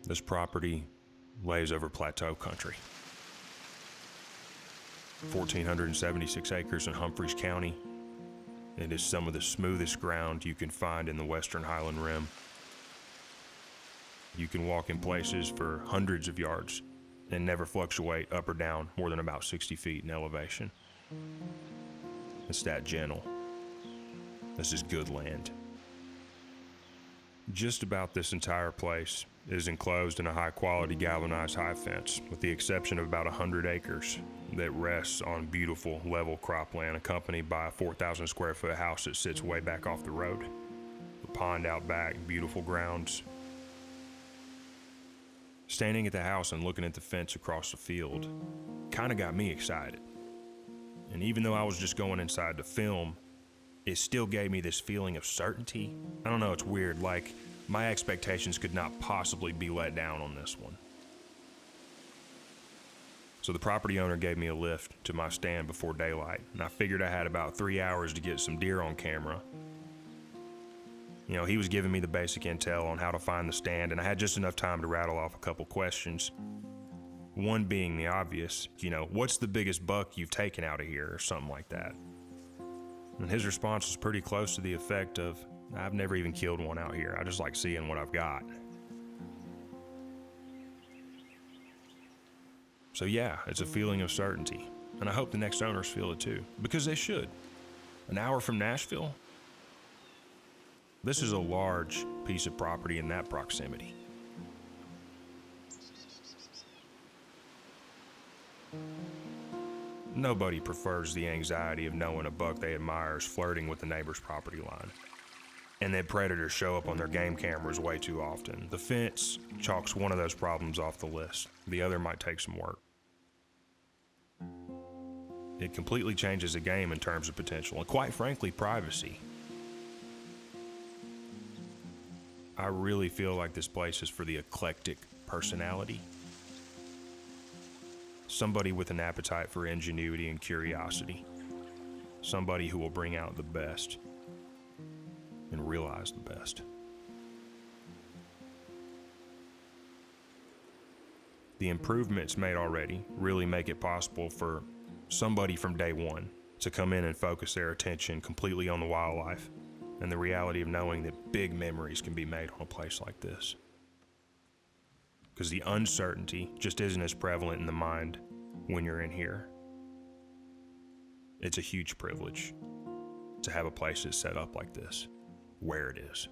This property lays over plateau country. 1,476 acres in Humphreys County. It is some of the smoothest ground you can find in the Western Highland Rim. You can walk in places for hundreds of yards and never fluctuate up or down more than about 60 feet in elevation. It's that gentle. This is good land. Just about this entire place is enclosed in a high-quality galvanized high fence, with the exception of about 100 acres that rests on beautiful level cropland accompanied by a 4,000 square foot house that sits way back off the road. The pond out back, beautiful grounds. Standing at the house and looking at the fence across the field kind of got me excited. And even though I was just going inside to film, it still gave me this feeling of certainty. I don't know, it's weird, like my expectations could not possibly be let down on this one. So the property owner gave me a lift to my stand before daylight, and I figured I had about 3 hours to get some deer on camera. You know, he was giving me the basic intel on how to find the stand, and I had just enough time to rattle off a couple questions. One being the obvious, what's the biggest buck you've taken out of here, or something like that. And his response was pretty close to the effect of, I've never even killed one out here. I just like seeing what I've got. So yeah, it's a feeling of certainty. And I hope the next owners feel it too, because they should. An hour from Nashville, this is a large piece of property in that proximity. Nobody prefers the anxiety of knowing a buck they admire is flirting with the neighbor's property line, and that predators show up on their game cameras way too often. The fence chalks one of those problems off the list. The other might take some work. It completely changes the game in terms of potential, and quite frankly, privacy. I really feel like this place is for the eclectic personality. Somebody with an appetite for ingenuity and curiosity. Somebody who will bring out the best and realize the best. The improvements made already really make it possible for somebody from day one to come in and focus their attention completely on the wildlife and the reality of knowing that big memories can be made on a place like this. Because the uncertainty just isn't as prevalent in the mind when you're in here. It's a huge privilege to have a place that's set up like this, where it is.